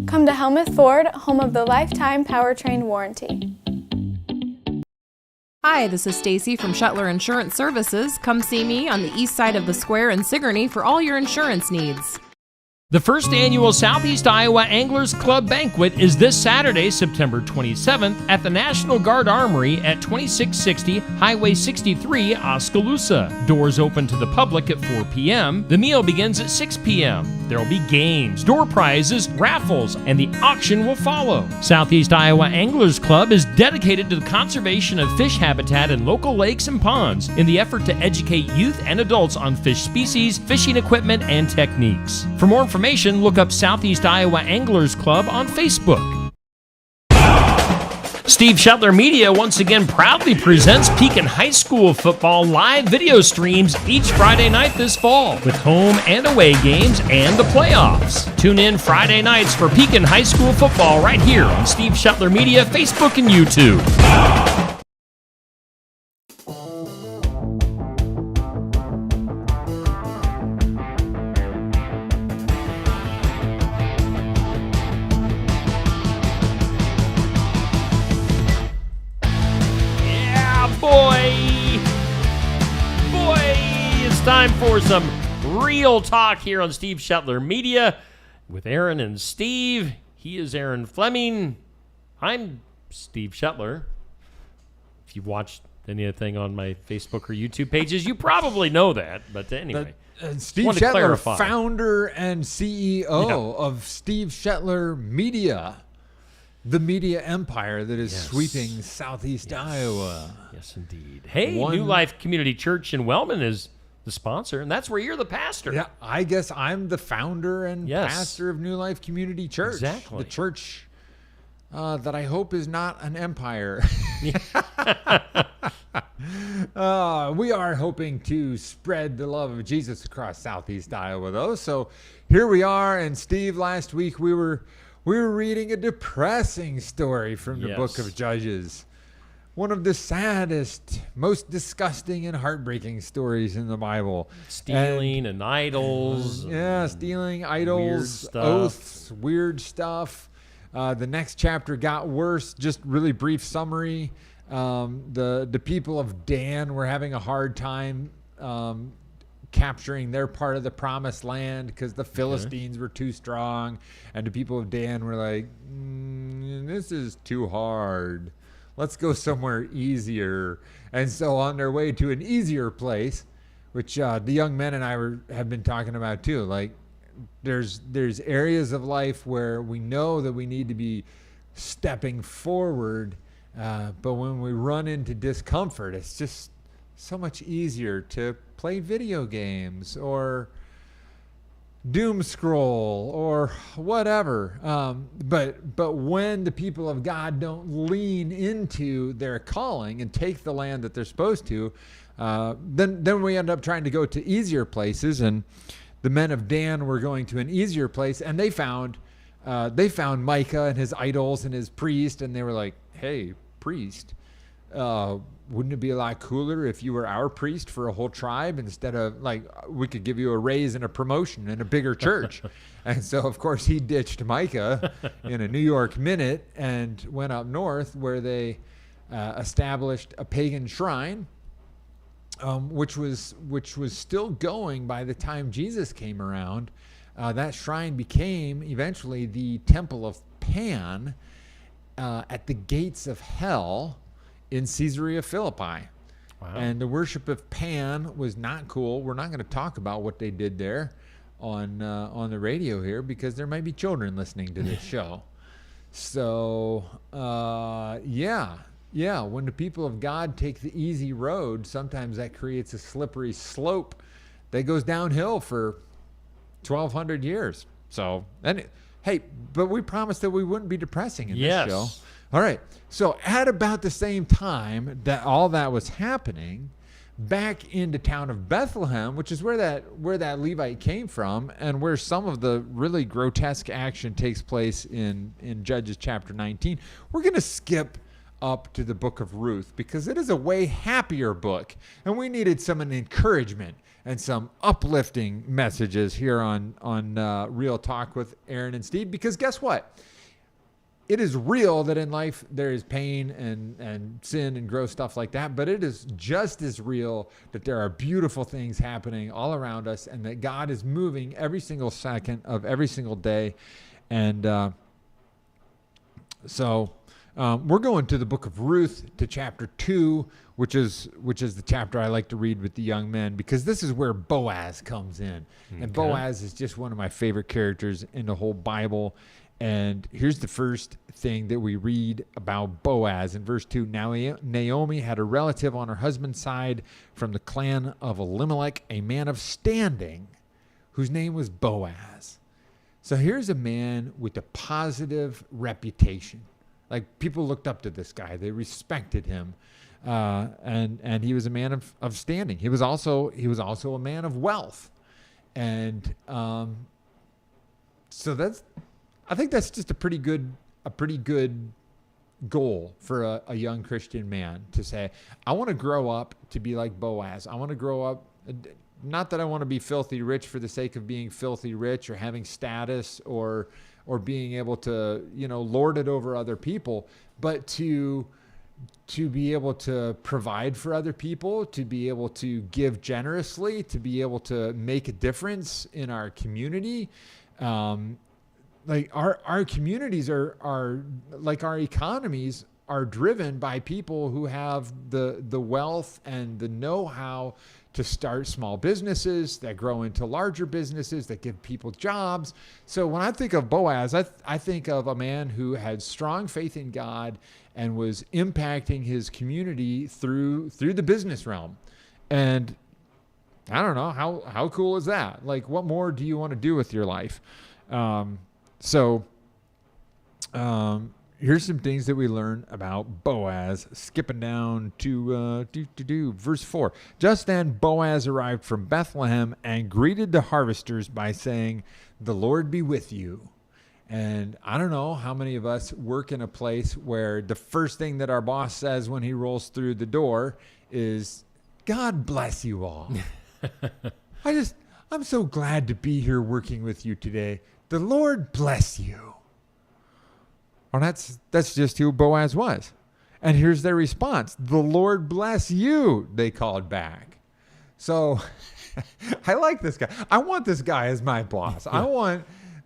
Come to Helmuth Ford, home of the lifetime powertrain warranty. Hi, this is Stacy from Shuttler Insurance Services. Come see me on the east side of the square in Sigourney for all your insurance needs. The first annual Southeast Iowa Anglers Club Banquet is this Saturday, September 27th at the National Guard Armory at 2660 Highway 63, Oskaloosa. Doors open to the public at 4 p.m. The meal begins at 6 p.m. There will be games, door prizes, raffles, and the auction will follow. Southeast Iowa Anglers Club is dedicated to the conservation of fish habitat in local lakes and ponds in the effort to educate youth and adults on fish species, fishing equipment, and techniques. For more information, look up Southeast Iowa Anglers Club on Facebook. Steve Shuttler Media once again proudly presents Pekin High School football live video streams each Friday night this fall, with home and away games and the playoffs. Tune in Friday nights for Pekin High School football right here on Steve Shuttler Media, Facebook, and YouTube. Time for some real talk here on Steve Shuttler Media with Aaron and Steve. He is Aaron Fleming. I'm Steve Shuttler. If you've watched anything on my Facebook or YouTube pages, you probably know that. But anyway, Steve Shuttler, founder and CEO of Steve Shuttler Media, the media empire that is sweeping Southeast Iowa. Yes, indeed. Hey, New Life Community Church in Wellman is the sponsor, and that's where you're the pastor. Yeah, I guess I'm the founder and pastor of New Life Community Church. Exactly. The church that I hope is not an empire. We are hoping to spread the love of Jesus across Southeast Iowa, though. So here we are, and Steve, last week we were reading a depressing story from the book of Judges. One of the saddest, most disgusting and heartbreaking stories in the Bible. Stealing and idols. Stealing, idols, oaths, weird stuff. The next chapter got worse. Just really brief summary. The people of Dan were having a hard time capturing their part of the promised land because the Philistines were too strong. And the people of Dan were like, this is too hard. Let's go somewhere easier. And so on their way to an easier place, which the young men and I have been talking about too, like there's areas of life where we know that we need to be stepping forward, but when we run into discomfort, it's just so much easier to play video games or doom scroll or whatever. But when the people of God don't lean into their calling and take the land that they're supposed to, then we end up trying to go to easier places. And the men of Dan were going to an easier place, and they found Micah and his idols and his priest, and they were like, hey, priest, wouldn't it be a lot cooler if you were our priest for a whole tribe instead of, like, we could give you a raise and a promotion and a bigger church? And so, of course, he ditched Micah in a New York minute and went up north where they established a pagan shrine, which was still going by the time Jesus came around. That shrine became eventually the Temple of Pan at the gates of hell in Caesarea Philippi. Wow. And the worship of Pan was not cool. We're not going to talk about what they did there on the radio here because there might be children listening to this show. So, when the people of God take the easy road, sometimes that creates a slippery slope that goes downhill for 1,200 years. So, but we promised that we wouldn't be depressing in this show. All right, so at about the same time that all that was happening, back in the town of Bethlehem, which is where that Levite came from, and where some of the really grotesque action takes place in Judges chapter 19, we're going to skip up to the book of Ruth because it is a way happier book, and we needed some encouragement and some uplifting messages here on Real Talk with Aaron and Steve, because guess what? It is real that in life there is pain and sin and gross stuff like that, but it is just as real that there are beautiful things happening all around us and that God is moving every single second of every single day. And so we're going to the book of Ruth, to chapter 2, which is the chapter I like to read with the young men, because this is where Boaz comes in. Okay. And Boaz is just one of my favorite characters in the whole Bible. And here's the first thing that we read about Boaz in verse 2. Now Naomi had a relative on her husband's side from the clan of Elimelech, a man of standing, whose name was Boaz. So here's a man with a positive reputation. Like, people looked up to this guy. They respected him. And he was a man of standing. He was also a man of wealth. And so I think that's just a pretty good goal for a young Christian man, to say, I want to grow up to be like Boaz. I want to grow up, not that I want to be filthy rich for the sake of being filthy rich or having status or being able to, lord it over other people, but to be able to provide for other people, to be able to give generously, to be able to make a difference in our community. Like our communities are like our economies are driven by people who have the wealth and the know-how to start small businesses that grow into larger businesses that give people jobs. So when I think of Boaz, I think of a man who had strong faith in God and was impacting his community through the business realm. And I don't know, how cool is that? Like, what more do you want to do with your life? Here's some things that we learn about Boaz, skipping down to verse 4. Just then Boaz arrived from Bethlehem and greeted the harvesters by saying, "The Lord be with you." And I don't know how many of us work in a place where the first thing that our boss says when he rolls through the door is, "God bless you all." I'm so glad to be here working with you today. The Lord bless you. Well, that's just who Boaz was. And here's their response. "The Lord bless you," they called back. So I like this guy. I want this guy as my boss.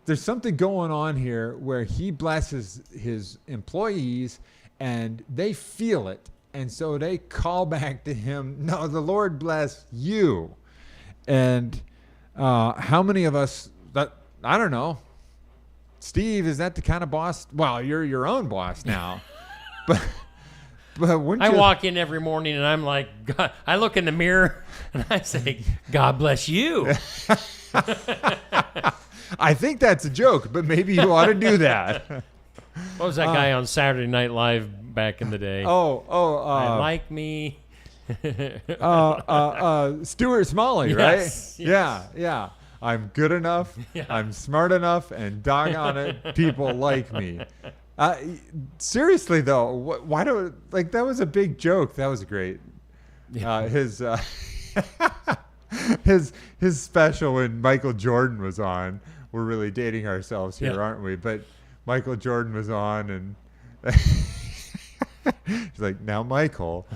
There's something going on here where he blesses his employees and they feel it. And so they call back to him, "No, the Lord bless you." And how many of us, I don't know, Steve, is that the kind of boss? Well, you're your own boss now. but wouldn't I you walk in every morning and I'm like, God, I look in the mirror and I say, "God bless you." I think that's a joke, but maybe you ought to do that. What was that guy on Saturday Night Live back in the day? I like me. Stuart Smalley, Yes, right? yes. Yeah. I'm good enough. Yeah. I'm smart enough, and doggone it, people like me. Seriously though, why do that was a big joke. That was great. His special when Michael Jordan was on. We're really dating ourselves here, aren't we? But Michael Jordan was on, and he's like, "Now, Michael,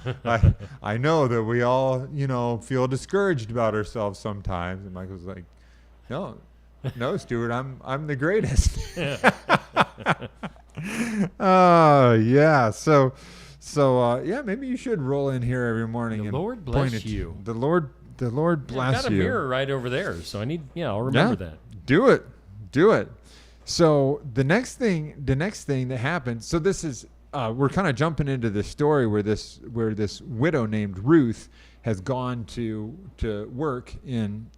I know that we all, feel discouraged about ourselves sometimes." And Michael's like, No, Stuart, I'm the greatest. Yeah. So, maybe you should roll in here every morning. The Lord bless you. The Lord bless you. I've got a mirror right over there, so I need. I'll remember that. Do it. So the next thing that happened. So this is we're kind of jumping into the story where this widow named Ruth has gone to work in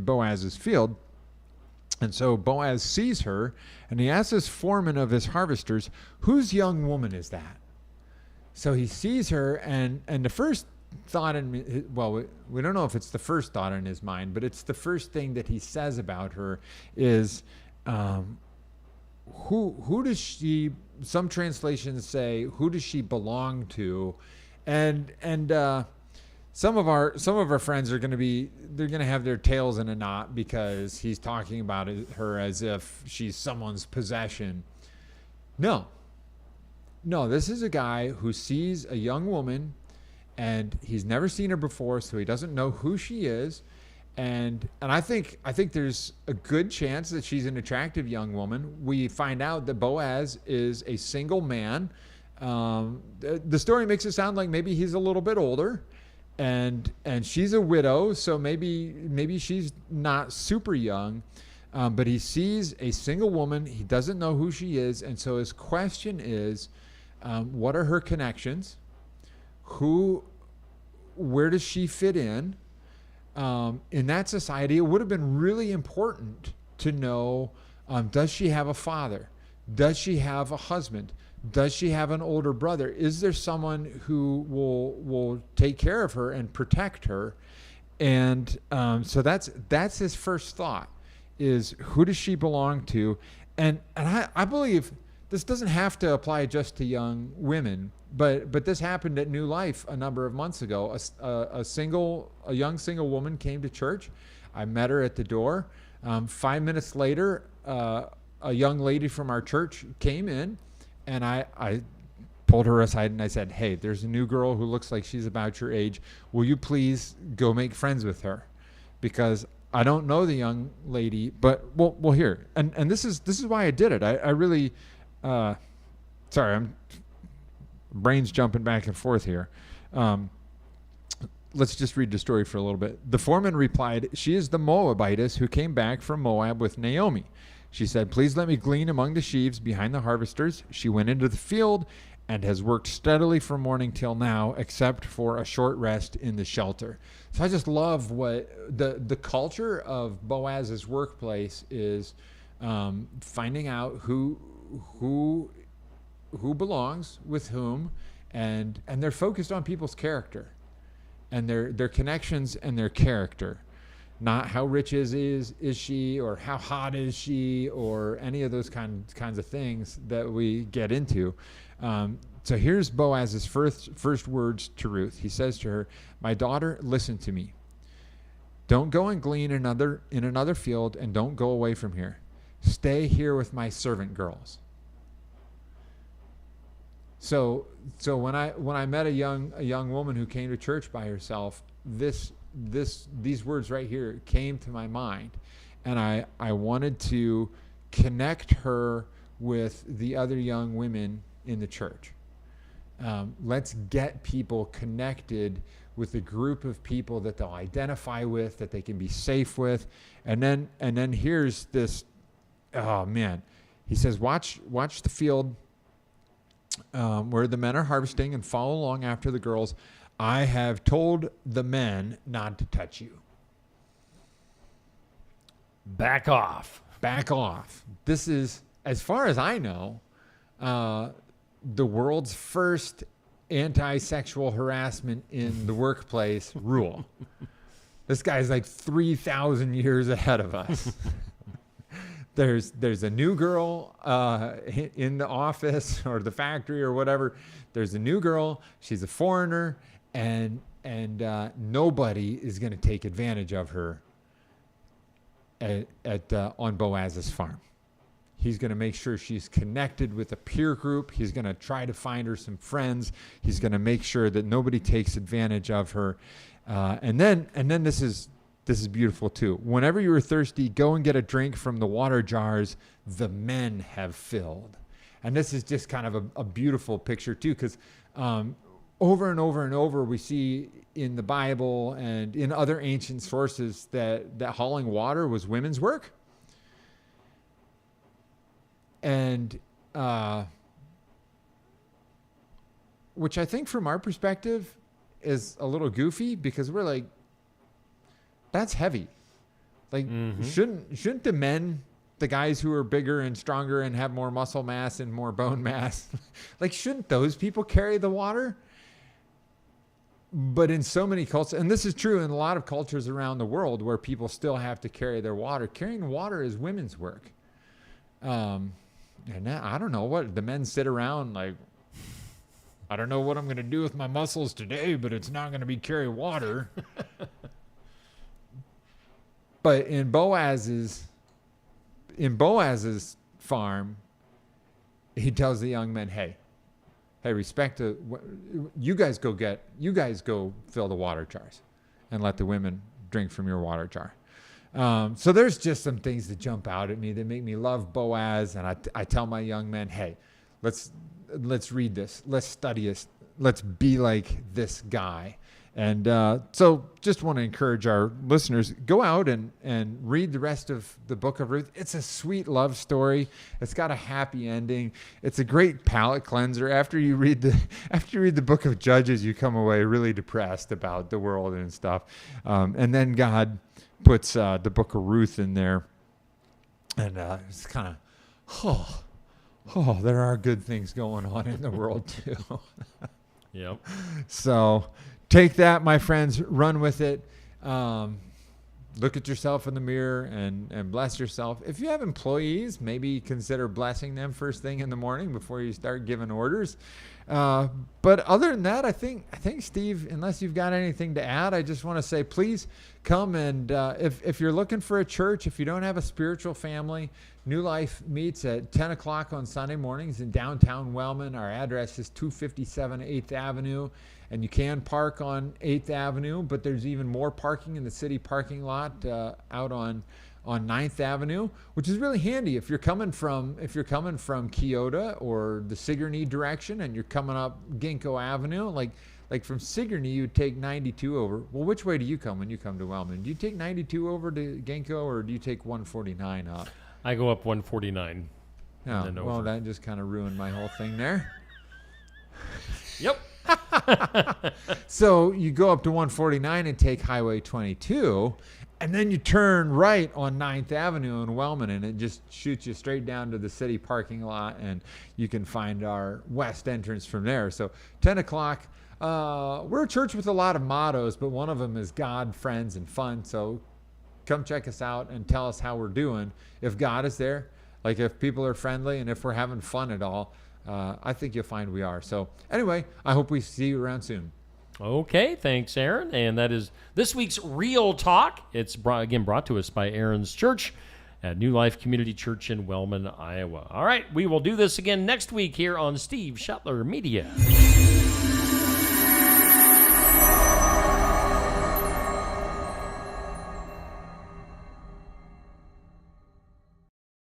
Boaz's field. And so Boaz sees her, and he asks his foreman of his harvesters, "Whose young woman is that?" So he sees her, and the first thought we don't know if it's the first thought in his mind, but it's the first thing that he says about her is, who does she some translations say, who does she belong to? And some of our friends are going to have their tails in a knot because he's talking about her as if she's someone's possession. No, this is a guy who sees a young woman and he's never seen her before, so he doesn't know who she is. And I think there's a good chance that she's an attractive young woman. We find out that Boaz is a single man. The story makes it sound like maybe he's a little bit older, and she's a widow, so maybe she's not super young. But he sees a single woman. He doesn't know who she is, and so his question is, what are her connections? Where does she fit in? In that society, it would have been really important to know, does she have a father? Does she have a husband? Does she have an older brother? Is there someone who will take care of her and protect her? And so that's his first thought, is who does she belong to? And I believe this doesn't have to apply just to young women, but this happened at New Life a number of months ago. A young single woman came to church. I met her at the door. 5 minutes later, a young lady from our church came in, and I pulled her aside and I said, "Hey, there's a new girl who looks like she's about your age. Will you please go make friends with her? Because I don't know the young lady, but well here." And this is why I did it. I really, sorry, I'm brains jumping back and forth here. Let's just read the story for a little bit. The foreman replied, "She is the Moabitess who came back from Moab with Naomi. She said, 'Please let me glean among the sheaves behind the harvesters.' She went into the field and has worked steadily from morning till now, except for a short rest in the shelter." So I just love what the culture of Boaz's workplace is, finding out who belongs with whom, and they're focused on people's character and their connections and their character, not how rich is she, or how hot is she, or any of those kinds of things that we get into. So here's Boaz's first words to Ruth. He says to her, "My daughter, listen to me. Don't go and glean in another field, and don't go away from here. Stay here with my servant girls." So when I met a young woman who came to church by herself, these words right here came to my mind, and I wanted to connect her with the other young women in the church. Let's get people connected with a group of people that they'll identify with, that they can be safe with, and then here's this. Oh man, he says, watch the field where the men are harvesting and follow along after the girls. I have told the men not to touch you. Back off. Back off. This is, as far as I know, the world's first anti-sexual harassment in the workplace rule. This guy's like 3,000 years ahead of us. There's a new girl in the office or the factory or whatever. There's a new girl. She's a foreigner, and nobody is going to take advantage of her on Boaz's farm. He's going to make sure she's connected with a peer group. He's going to try to find her some friends. He's going to make sure that nobody takes advantage of her. And then this is beautiful too. Whenever you are thirsty, go and get a drink from the water jars the men have filled. And this is just kind of a beautiful picture too, because over and over and over we see in the Bible and in other ancient sources that hauling water was women's work. And which I think from our perspective is a little goofy, because we're like, that's heavy. Like, shouldn't the men, the guys who are bigger and stronger and have more muscle mass and more bone mass, like, shouldn't those people carry the water? But in so many cultures, and this is true in a lot of cultures around the world where people still have to carry their water, carrying water is women's work. And I don't know what the men sit around like, I don't know what I'm going to do with my muscles today, but it's not going to be carry water. But in Boaz's farm, he tells the young men, hey, respect you guys go fill the water jars and let the women drink from your water jar. So there's just some things that jump out at me that make me love Boaz. And I tell my young men, hey, let's read this. Let's study this. Let's be like this guy. And so just want to encourage our listeners, go out and read the rest of the book of Ruth. It's a sweet love story. It's got a happy ending. It's a great palate cleanser. After you read the book of Judges, you come away really depressed about the world and stuff. And then God puts the book of Ruth in there. And it's kind of, there are good things going on in the world too. Yep. So take that, my friends, run with it. Look at yourself in the mirror and bless yourself. If you have employees, maybe consider blessing them first thing in the morning before you start giving orders. But other than that, I think Steve, unless you've got anything to add, I just want to say, please come and if you're looking for a church, if you don't have a spiritual family, New Life meets at 10 o'clock on Sunday mornings in downtown Wellman. Our address is 257 8th Avenue, and you can park on 8th Avenue, but there's even more parking in the city parking lot out on 9th Avenue, which is really handy if you're coming from Keota or the Sigourney direction and you're coming up Ginkgo Avenue, like from Sigourney you'd take 92 over. Well, which way do you come when you come to Wellman? Do you take 92 over to Ginkgo or do you take 149 up? I go up 149. Oh, well, that just kind of ruined my whole thing there. Yep. So you go up to 149 and take Highway 22, and then you turn right on 9th Avenue in Wellman, and it just shoots you straight down to the city parking lot, and you can find our west entrance from there. So 10 o'clock, we're a church with a lot of mottos, but one of them is God, friends, and fun. So come check us out and tell us how we're doing. If God is there, like if people are friendly and if we're having fun at all, I think you'll find we are. So anyway, I hope we see you around soon. Okay, thanks, Aaron. And that is this week's Real Talk. It's brought to us by Aaron's Church at New Life Community Church in Wellman, Iowa. All right, we will do this again next week here on Steve Shetler Media.